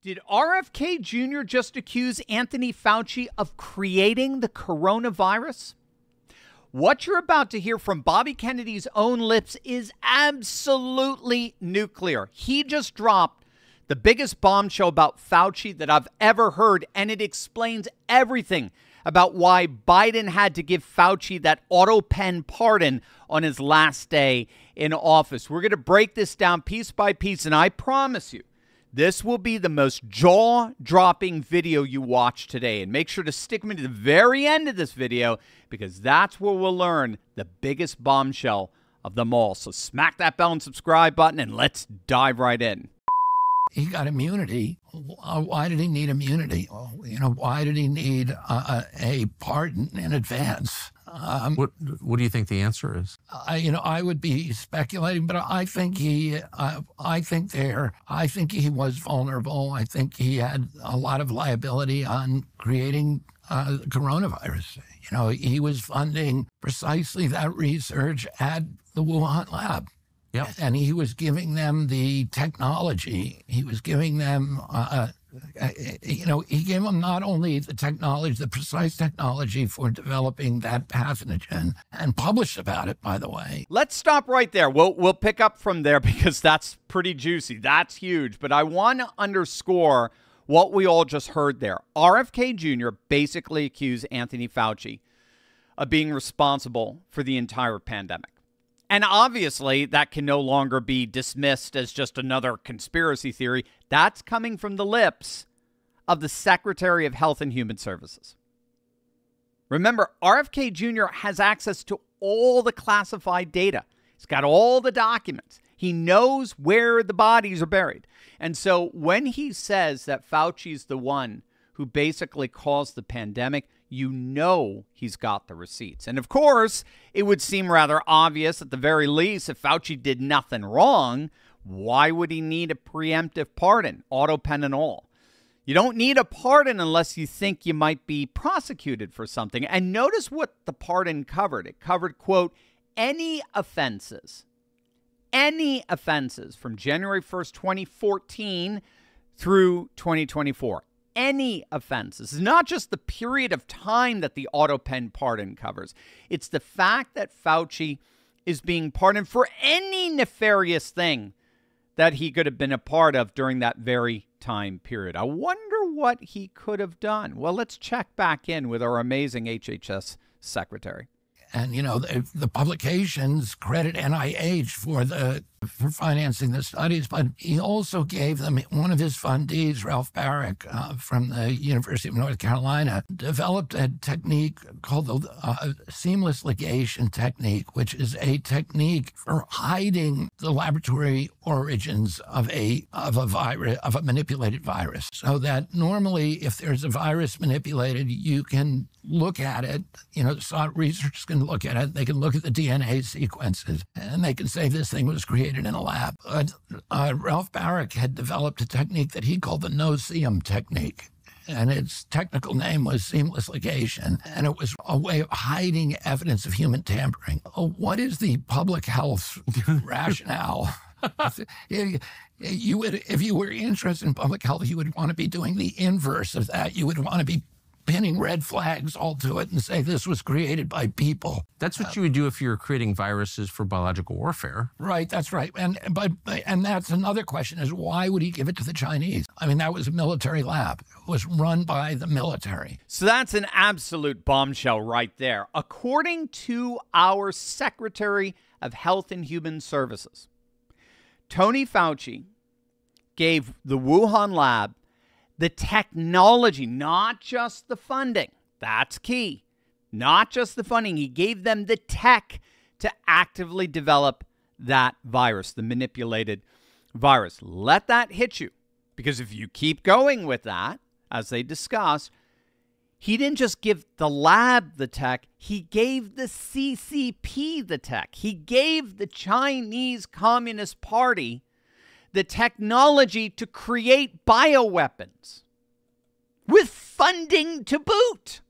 Did RFK Jr. just accuse Anthony Fauci of creating the coronavirus? What you're about to hear from Bobby Kennedy's own lips is absolutely nuclear. He just dropped the biggest bombshell about Fauci that I've ever heard, and it explains everything about why Biden had to give Fauci that auto pen pardon on his last day in office. We're going to break this down piece by piece, and I promise you, this will be the most jaw-dropping video you watch today. And make sure to stick with me to the very end of this video, because that's where we'll learn the biggest bombshell of them all. So smack that bell and subscribe button, and let's dive right in. He got immunity. Why did he need immunity? Why did he need a pardon in advance? What do you think the answer is? I would be speculating, but I think he was vulnerable. I think he had a lot of liability on creating coronavirus. He was funding precisely that research at the Wuhan lab. Yep. And he was giving them the technology. He was giving them, he gave them not only the technology, the precise technology for developing that pathogen, and published about it, by the way. Let's stop right there. We'll pick up from there because that's pretty juicy. That's huge. But I want to underscore what we all just heard there. RFK Jr. basically accused Anthony Fauci of being responsible for the entire pandemic. And obviously, that can no longer be dismissed as just another conspiracy theory. That's coming from the lips of the Secretary of Health and Human Services. Remember, RFK Jr. has access to all the classified data. He's got all the documents. He knows where the bodies are buried. And so when he says that Fauci's the one who basically caused the pandemic, you know he's got the receipts. And of course, it would seem rather obvious at the very least, if Fauci did nothing wrong, why would he need a preemptive pardon, auto pen and all? You don't need a pardon unless you think you might be prosecuted for something. And notice what the pardon covered. It covered, quote, any offenses from January 1st, 2014 through 2024. Any offenses. It's not just the period of time that the auto pen pardon covers. It's the fact that Fauci is being pardoned for any nefarious thing that he could have been a part of during that very time period. I wonder what he could have done. Well, let's check back in with our amazing HHS secretary. And, the publications credit NIH for financing the studies, but he also gave them, one of his fundees, Ralph Barrick from the University of North Carolina, developed a technique called the seamless ligation technique, which is a technique for hiding the laboratory origins of a manipulated virus. So that normally, if there's a virus manipulated, you can look at it. Researchers can look at it. They can look at the DNA sequences, and they can say this thing was created in a lab. Ralph Barrick had developed a technique that he called the no-seum technique, and its technical name was seamless ligation, and it was a way of hiding evidence of human tampering. What is the public health rationale? If you were interested in public health, you would want to be doing the inverse of that. You would want to be pinning red flags all to it and say this was created by people. That's what you would do if you were creating viruses for biological warfare. Right, that's right. And that's another question, is why would he give it to the Chinese? I mean, that was a military lab. It was run by the military. So that's an absolute bombshell right there. According to our Secretary of Health and Human Services, Tony Fauci gave the Wuhan lab the technology, not just the funding. That's key. Not just the funding. He gave them the tech to actively develop that virus, the manipulated virus. Let that hit you. Because if you keep going with that, as they discussed, he didn't just give the lab the tech. He gave the CCP the tech. He gave the Chinese Communist Party the technology to create bioweapons with funding to boot.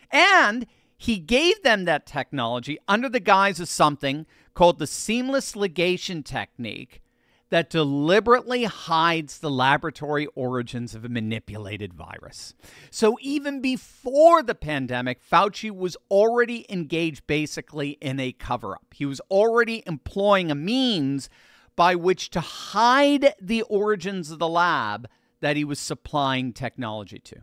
And he gave them that technology under the guise of something called the seamless ligation technique that deliberately hides the laboratory origins of a manipulated virus. So even before the pandemic, Fauci was already engaged basically in a cover-up. He was already employing a means by which to hide the origins of the lab that he was supplying technology to.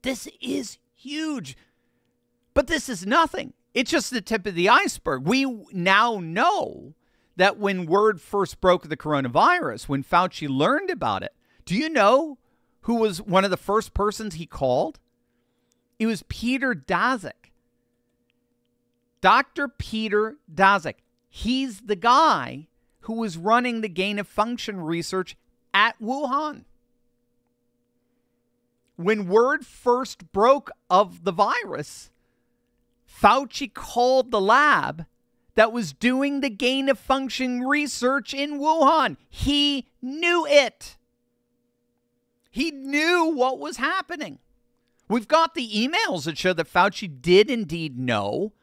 This is huge. But this is nothing. It's just the tip of the iceberg. We now know that when word first broke of the coronavirus, when Fauci learned about it, do you know who was one of the first persons he called? It was Peter Daszak. Dr. Peter Daszak. He's the guy who was running the gain-of-function research at Wuhan. When word first broke of the virus, Fauci called the lab that was doing the gain-of-function research in Wuhan. He knew it. He knew what was happening. We've got the emails that show that Fauci did indeed know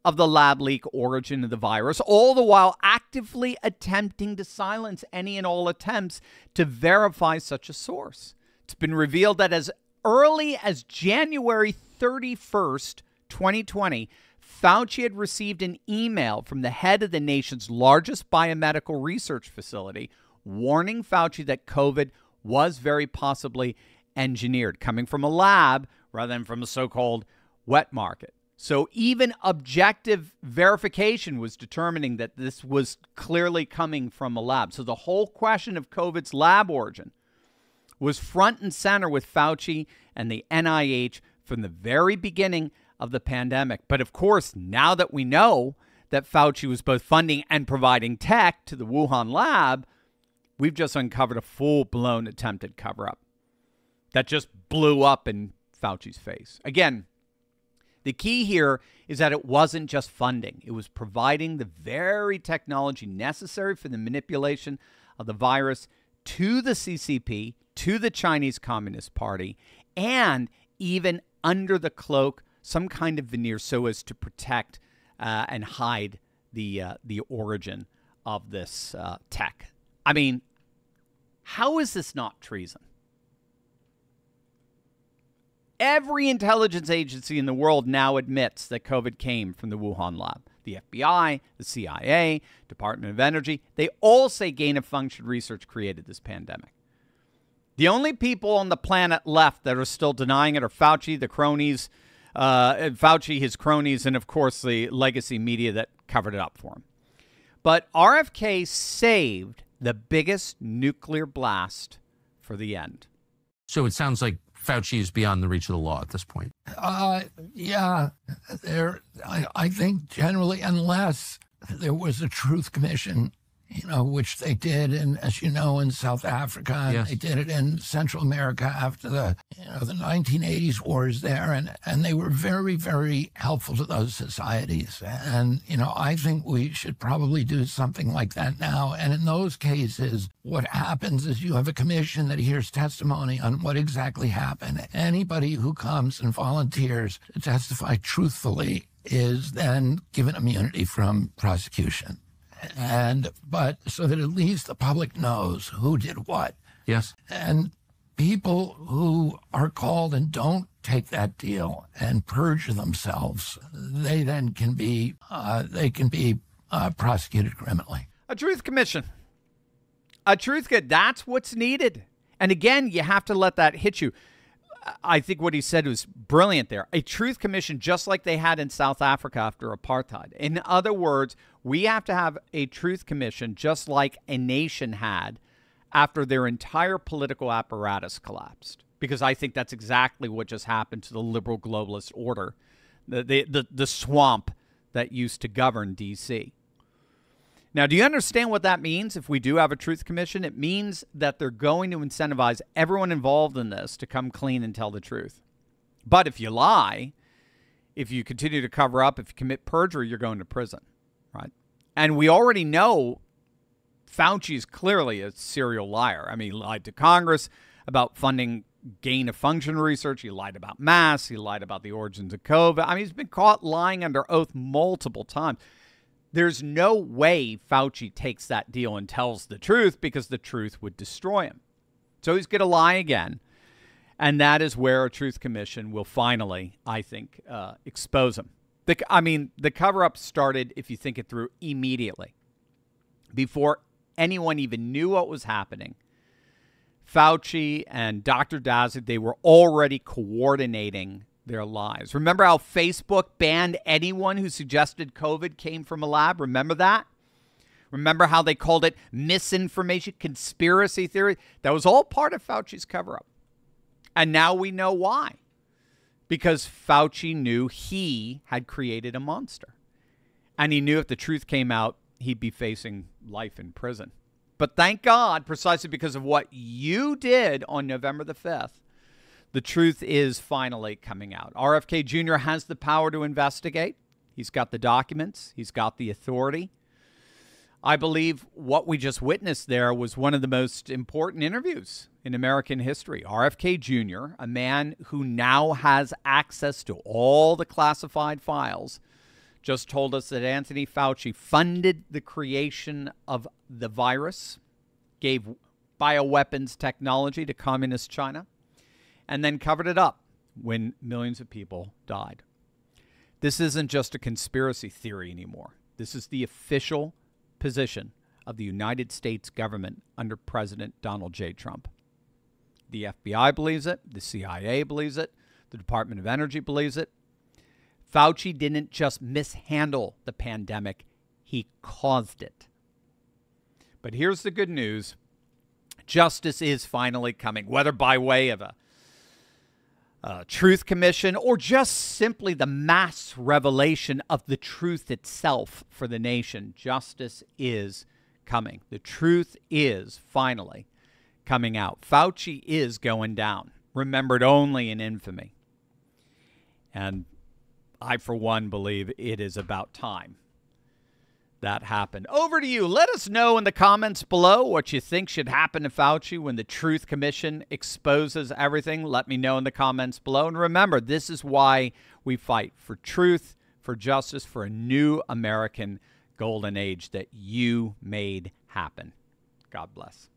of the lab leak origin of the virus, all the while actively attempting to silence any and all attempts to verify such a source. It's been revealed that as early as January 31st, 2020, Fauci had received an email from the head of the nation's largest biomedical research facility warning Fauci that COVID was very possibly engineered, coming from a lab rather than from a so-called wet market. So even objective verification was determining that this was clearly coming from a lab. So the whole question of COVID's lab origin was front and center with Fauci and the NIH from the very beginning of the pandemic. But of course, now that we know that Fauci was both funding and providing tech to the Wuhan lab, we've just uncovered a full-blown attempted cover-up that just blew up in Fauci's face. Again, the key here is that it wasn't just funding. It was providing the very technology necessary for the manipulation of the virus to the CCP, to the Chinese Communist Party, and even under the cloak, some kind of veneer so as to protect and hide the origin of this tech. I mean, how is this not treason? Every intelligence agency in the world now admits that COVID came from the Wuhan lab. The FBI, the CIA, Department of Energy, they all say gain-of-function research created this pandemic. The only people on the planet left that are still denying it are Fauci, the cronies, Fauci, his cronies, and of course the legacy media that covered it up for him. But RFK saved the biggest nuclear blast for the end. So it sounds like Fauci is beyond the reach of the law at this point. Yeah, I think generally, unless there was a truth commission, which they did, and as you know, in South Africa, and yes. They did it in Central America after the 1980s wars there, and they were very, very helpful to those societies. And, I think we should probably do something like that now. And in those cases, what happens is you have a commission that hears testimony on what exactly happened. Anybody who comes and volunteers to testify truthfully is then given immunity from prosecution. But so that at least the public knows who did what. Yes. And people who are called and don't take that deal and perjure themselves, they then can be prosecuted criminally. A truth commission. That's what's needed. And again, you have to let that hit you. I think what he said was brilliant there. A truth commission, just like they had in South Africa after apartheid. In other words, we have to have a truth commission just like a nation had after their entire political apparatus collapsed. Because I think that's exactly what just happened to the liberal globalist order, the swamp that used to govern D.C. Now, do you understand what that means if we do have a truth commission? It means that they're going to incentivize everyone involved in this to come clean and tell the truth. But if you lie, if you continue to cover up, if you commit perjury, you're going to prison, right? And we already know Fauci is clearly a serial liar. I mean, he lied to Congress about funding gain-of-function research. He lied about masks. He lied about the origins of COVID. I mean, he's been caught lying under oath multiple times. There's no way Fauci takes that deal and tells the truth, because the truth would destroy him. So he's going to lie again. And that is where a truth commission will finally, I think, expose him. The cover-up started, if you think it through, immediately. Before anyone even knew what was happening, Fauci and Dr. Daszak, they were already coordinating their lies. Remember how Facebook banned anyone who suggested COVID came from a lab? Remember that? Remember how they called it misinformation, conspiracy theory? That was all part of Fauci's cover-up. And now we know why. Because Fauci knew he had created a monster. And he knew if the truth came out, he'd be facing life in prison. But thank God, precisely because of what you did on November the 5th, the truth is finally coming out. RFK Jr. has the power to investigate. He's got the documents. He's got the authority. I believe what we just witnessed there was one of the most important interviews in American history. RFK Jr., a man who now has access to all the classified files, just told us that Anthony Fauci funded the creation of the virus, gave bioweapons technology to communist China, and then covered it up when millions of people died. This isn't just a conspiracy theory anymore. This is the official position of the United States government under President Donald J. Trump. The FBI believes it. The CIA believes it. The Department of Energy believes it. Fauci didn't just mishandle the pandemic. He caused it. But here's the good news. Justice is finally coming, whether by way of a truth commission or just simply the mass revelation of the truth itself for the nation. Justice is coming. The truth is finally coming out. Fauci is going down, remembered only in infamy. And I, for one, believe it is about time that happened. Over to you. Let us know in the comments below what you think should happen to Fauci when the Truth Commission exposes everything. Let me know in the comments below. And remember, this is why we fight for truth, for justice, for a new American golden age that you made happen. God bless.